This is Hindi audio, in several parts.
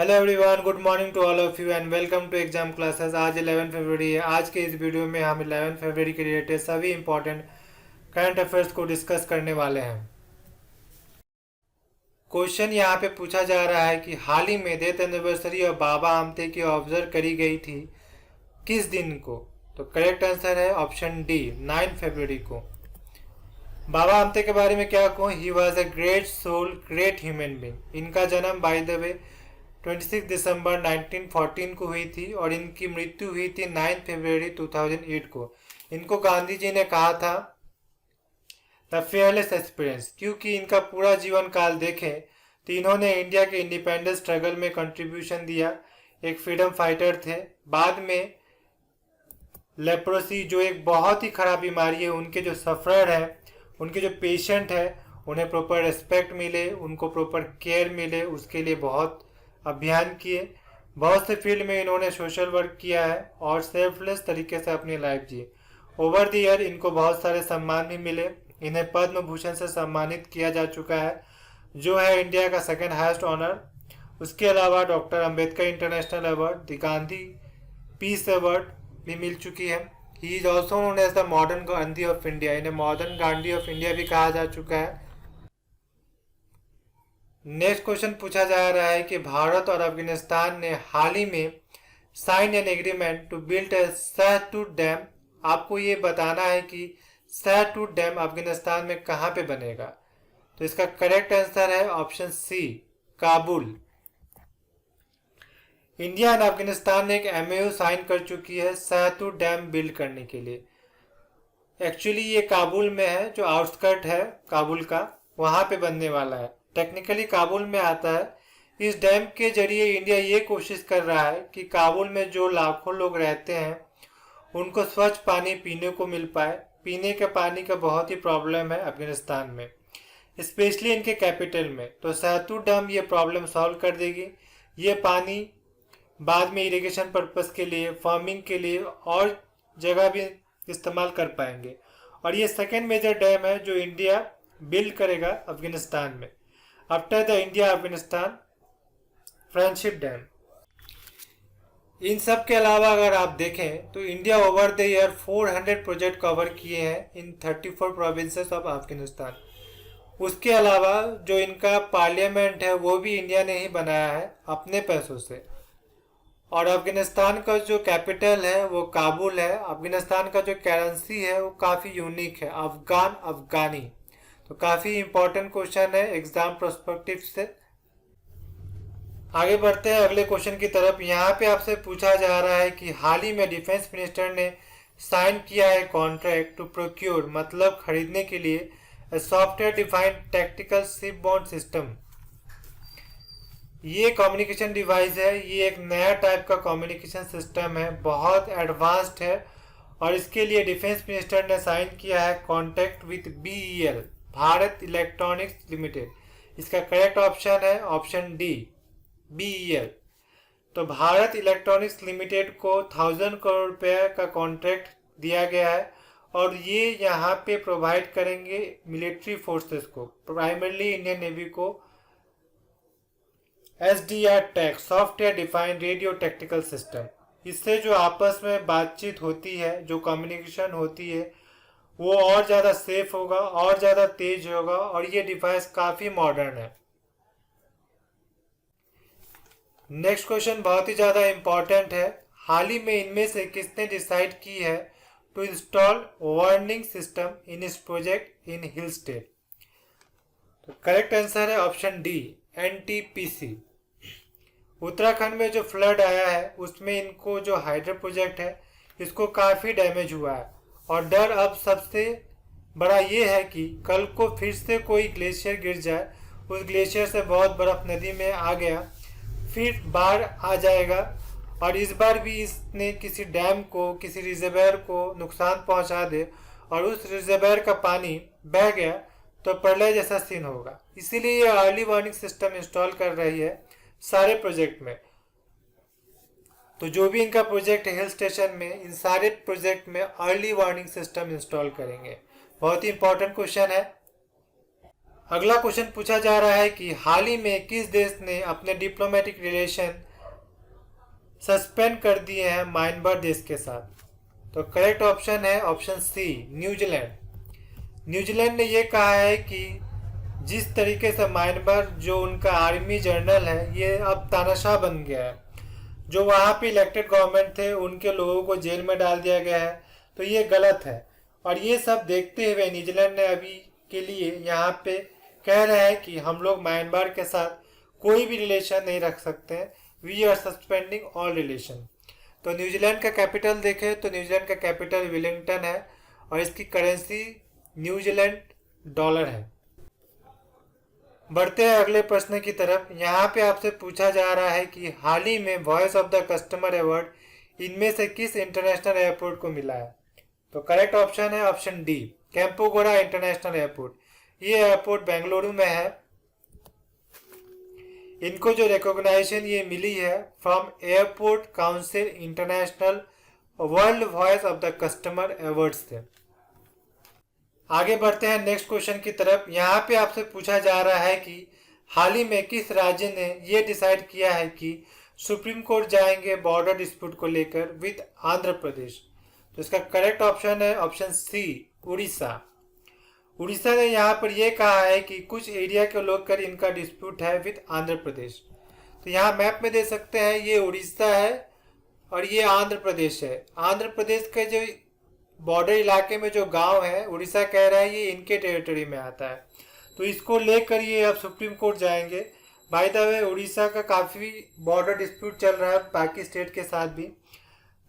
Hello everyone, good morning to all of you and welcome to exam classes. आज 11 फरवरी है। आज के इस वीडियो में हम 11 फरवरी के रिलेटेड सभी इंपॉर्टेंट करंट अफेयर्स को डिस्कस करने वाले हैं। क्वेश्चन यहाँ पे पूछा जा रहा है कि हाल ही में डेथ एनिवर्सरी और बाबा आमटे की ऑब्जर्व करी गई थी किस दिन को। तो करेक्ट आंसर है ऑप्शन डी, 9 फरवरी को। बाबा आमटे के बारे में क्या कहूँ, he was a great soul, great human being. इनका जन्म बाय द वे 26 दिसंबर 1914 को हुई थी और इनकी मृत्यु हुई थी 9 फरवरी 2008 को। इनको गांधी जी ने कहा था द फेयरलेस एस्पिरेंस, क्योंकि इनका पूरा जीवन काल देखें तो इन्होंने इंडिया के इंडिपेंडेंस स्ट्रगल में कंट्रीब्यूशन दिया। एक फ्रीडम फाइटर थे। बाद में लेप्रोसी जो एक बहुत ही खराब बीमारी है, उनके जो सफरर है, उनके जो पेशेंट है, उन्हें प्रॉपर रिस्पेक्ट मिले, उनको प्रॉपर केयर मिले, उसके लिए बहुत अभियान किए। बहुत से फील्ड में इन्होंने सोशल वर्क किया है और सेल्फलेस तरीके से अपनी लाइफ जी। ओवर द ईयर इनको बहुत सारे सम्मान भी मिले। इन्हें पद्म भूषण से सम्मानित किया जा चुका है, जो है इंडिया का सेकंड हाईएस्ट ऑनर। उसके अलावा doctor Ambedkar international award, the Gandhi peace award भी मिल चुकी है। He is also known as the modern Gandhi of India. इन्हें मॉडर्न गांधी ऑफ इंडिया भी कहा जा चुका है। नेक्स्ट क्वेश्चन पूछा जा रहा है कि भारत और अफगानिस्तान ने हाल ही में sign an agreement to build a Shahtoot dam. आपको ये बताना है कि शाहतूत डैम अफगानिस्तान में कहाँ पे बनेगा। तो इसका करेक्ट आंसर है option C, Kabul. India and Afghanistan ने एक एमओयू साइन कर चुकी है शाहतूत डैम बिल्ड करने के लिए। एक्चुअली ये काबुल में है, जो आउटस्कर्ट है काबुल का, वहाँ पे बनने वाला है। टेक्निकली काबुल में आता है। इस डैम के जरिए इंडिया ये कोशिश कर रहा है कि काबुल में जो लाखों लोग रहते हैं उनको स्वच्छ पानी पीने को मिल पाए। पीने के पानी का बहुत ही प्रॉब्लम है अफगानिस्तान में, स्पेशली इनके कैपिटल में। तो शाहतूत डैम ये प्रॉब्लम सॉल्व कर देगी। ये पानी बाद में इरिगेशन पर्पस के लिए, फार्मिंग के लिए और जगह भी इस्तेमाल कर पाएंगे। और ये सेकेंड मेजर डैम है जो इंडिया बिल्ड करेगा अफगानिस्तान में, after the India Afghanistan friendship dam. इन सब के अलावा अगर आप देखें तो India over the year 400 project cover किए हैं इन 34 प्रोविंसेस ऑफ अफगानिस्तान। उसके अलावा जो इनका पार्लियामेंट है वो भी इंडिया ने ही बनाया है अपने पैसों से। और अफगानिस्तान का जो कैपिटल है वो काबुल है। अफगानिस्तान का जो करेंसी है वो काफ़ी यूनिक है, अफगान अफगानी। तो काफ़ी इंपॉर्टेंट क्वेश्चन है एग्जाम प्रोस्पेक्टिव से। आगे बढ़ते हैं अगले क्वेश्चन की तरफ। यहाँ पे आपसे पूछा जा रहा है कि हाल ही में डिफेंस मिनिस्टर ने साइन किया है कॉन्ट्रैक्ट टू प्रोक्योर, मतलब खरीदने के लिए software defined tactical ship bond system. ये कम्युनिकेशन डिवाइस है। ये एक नया टाइप का कम्युनिकेशन सिस्टम है, बहुत एडवांस्ड है। और इसके लिए डिफेंस मिनिस्टर ने साइन किया है contract with BEL, Bharat electronics limited. इसका करेक्ट ऑप्शन है ऑप्शन डी, BEL। तो भारत इलेक्ट्रॉनिक्स लिमिटेड को 1000 करोड़ रुपए का कॉन्ट्रैक्ट दिया गया है और ये यहाँ पे प्रोवाइड करेंगे मिलिट्री फोर्सेस को, प्राइमरली इंडियन नेवी को, SDR tac, software defined radio tactical system. इससे जो आपस में बातचीत होती है, जो कम्युनिकेशन होती है, वो और ज़्यादा सेफ होगा, और ज़्यादा तेज होगा। और ये डिवाइस काफ़ी मॉडर्न है। नेक्स्ट क्वेश्चन बहुत ही ज़्यादा इंपॉर्टेंट है। हाल ही में इनमें से किसने डिसाइड की है to install warning system in इस प्रोजेक्ट इन हिल स्टेट। तो करेक्ट आंसर है ऑप्शन डी, NTPC। उत्तराखंड में जो फ्लड आया है उसमें इनको जो हाइड्रो प्रोजेक्ट है इसको काफ़ी डैमेज हुआ है। और डर अब सबसे बड़ा ये है कि कल को फिर से कोई ग्लेशियर गिर जाए, उस ग्लेशियर से बहुत बर्फ नदी में आ गया, फिर बाढ़ आ जाएगा। और इस बार भी इसने किसी डैम को, किसी रिजर्वायर को नुकसान पहुंचा दे और उस रिजर्वायर का पानी बह गया तो प्रलय जैसा सीन होगा। इसीलिए ये अर्ली वार्निंग सिस्टम इंस्टॉल कर रही है सारे प्रोजेक्ट में। तो जो भी इनका प्रोजेक्ट है हिल स्टेशन में, इन सारे प्रोजेक्ट में अर्ली वार्निंग सिस्टम इंस्टॉल करेंगे। बहुत ही इंपॉर्टेंट क्वेश्चन है। अगला क्वेश्चन पूछा जा रहा है कि हाल ही में किस देश ने अपने डिप्लोमेटिक रिलेशन सस्पेंड कर दिए हैं म्यांमार देश के साथ। तो करेक्ट ऑप्शन है ऑप्शन सी, न्यूजीलैंड। न्यूजीलैंड ने यह कहा है कि जिस तरीके से म्यांमार जो उनका आर्मी जनरल है ये अब तानाशाह बन गया है, जो वहाँ पे इलेक्टेड गवर्नमेंट थे उनके लोगों को जेल में डाल दिया गया है, तो ये गलत है। और ये सब देखते हुए न्यूजीलैंड ने अभी के लिए यहाँ पे कह रहा है कि हम लोग म्यांमार के साथ कोई भी रिलेशन नहीं रख सकते हैं, we are suspending all relation. तो न्यूजीलैंड का कैपिटल देखें तो न्यूजीलैंड का कैपिटल वेलिंगटन है और इसकी करेंसी न्यूजीलैंड डॉलर है। बढ़ते हैं अगले प्रश्न की तरफ। यहाँ पे आपसे पूछा जा रहा है कि हाल ही में voice of the customer award इनमें से किस इंटरनेशनल एयरपोर्ट को मिला है। तो करेक्ट ऑप्शन है ऑप्शन डी, कैंपोगोड़ा इंटरनेशनल एयरपोर्ट। ये एयरपोर्ट बेंगलुरु में है। इनको जो रिकॉग्नाइजेशन ये मिली है from airport council international world voice of the customer award से। आगे बढ़ते हैं नेक्स्ट क्वेश्चन की तरफ। यहाँ पे आपसे पूछा जा रहा है कि हाल ही में किस राज्य ने ये डिसाइड किया है कि सुप्रीम कोर्ट जाएंगे बॉर्डर डिस्प्यूट को लेकर विद आंध्र प्रदेश। तो इसका करेक्ट ऑप्शन है ऑप्शन सी, उड़ीसा। उड़ीसा ने यहाँ पर यह कहा है कि कुछ एरिया को लेकर इनका डिस्प्यूट है विद आंध्र प्रदेश। तो यहाँ मैप में दे सकते हैं ये उड़ीसा है और ये आंध्र प्रदेश है। आंध्र प्रदेश के जो बॉर्डर इलाके में जो गांव है उड़ीसा कह रहा है ये इनके टेरिटरी में आता है, तो इसको लेकर ये अब सुप्रीम कोर्ट जाएंगे। बाय द वे उड़ीसा का काफ़ी बॉर्डर डिस्प्यूट चल रहा है बाकी स्टेट के साथ भी,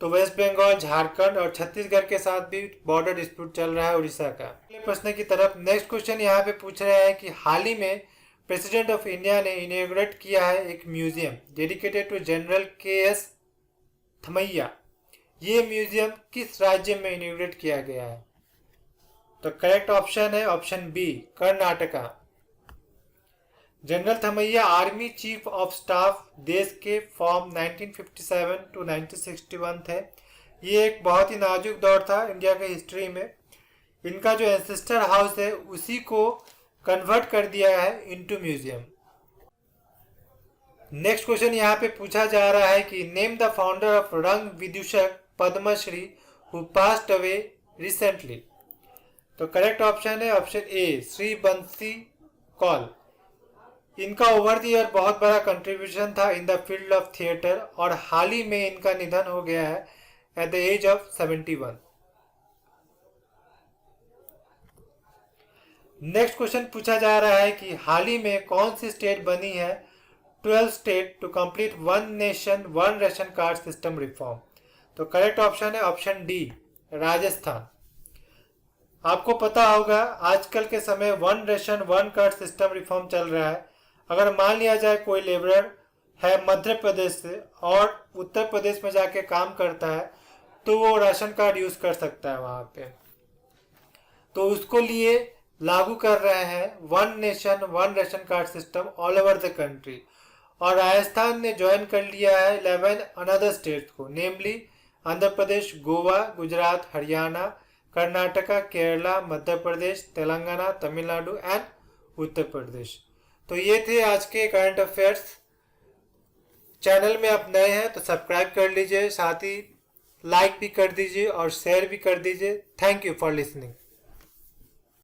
तो वेस्ट बंगाल, झारखंड और छत्तीसगढ़ के साथ भी बॉर्डर डिस्प्यूट चल रहा है उड़ीसा का। अगले प्रश्न की तरफ नेक्स्ट क्वेश्चन यहाँ पे पूछ रहे हैं कि हाल ही में प्रेसिडेंट ऑफ इंडिया ने इनॉग्रेट किया है एक museum dedicated to general K S. Thimayya. ये म्यूजियम किस राज्य में इनॉग्रेट किया गया है। तो करेक्ट ऑप्शन है option B, Karnataka. General Thimayya army chief of staff देश के फॉर्म 1957 टू 1961 थे। ये एक बहुत ही नाजुक दौर था इंडिया के हिस्ट्री में। इनका जो एंसेस्टर हाउस है उसी को कन्वर्ट कर दिया है इनटू म्यूजियम। नेक्स्ट क्वेश्चन यहाँ पे पूछा जा रहा है कि name the founder of Rang Vidushak Padma Shri who passed away recently. तो करेक्ट ऑप्शन है ऑप्शन ए, श्री बंसी कौल। इनका ओवर द ईयर बहुत बड़ा कंट्रीब्यूशन था in the field of theatre और हाल ही में इनका निधन हो गया है at the age of 71। Next question पूछा जा रहा है कि हाल ही में कौन सी स्टेट बनी है 12 state to complete one nation one ration card system reform. तो करेक्ट ऑप्शन है ऑप्शन डी, राजस्थान। आपको पता होगा आजकल के समय one ration one card system reform चल रहा है। अगर मान लिया जाए कोई लेबरर है मध्य प्रदेश से और उत्तर प्रदेश में जाके काम करता है तो वो राशन कार्ड यूज कर सकता है वहाँ पे, तो उसको लिए लागू कर रहे हैं one nation one ration card system all over the country. और राजस्थान ने ज्वाइन कर लिया है 11 अनदर स्टेट्स को, नेमली आंध्र प्रदेश, गोवा, गुजरात, हरियाणा, कर्नाटका, केरला, मध्य प्रदेश, तेलंगाना, तमिलनाडु एंड उत्तर प्रदेश। तो ये थे आज के करंट अफेयर्स। चैनल में आप नए हैं तो सब्सक्राइब कर लीजिए, साथ ही लाइक भी कर दीजिए और शेयर भी कर दीजिए। Thank you for listening.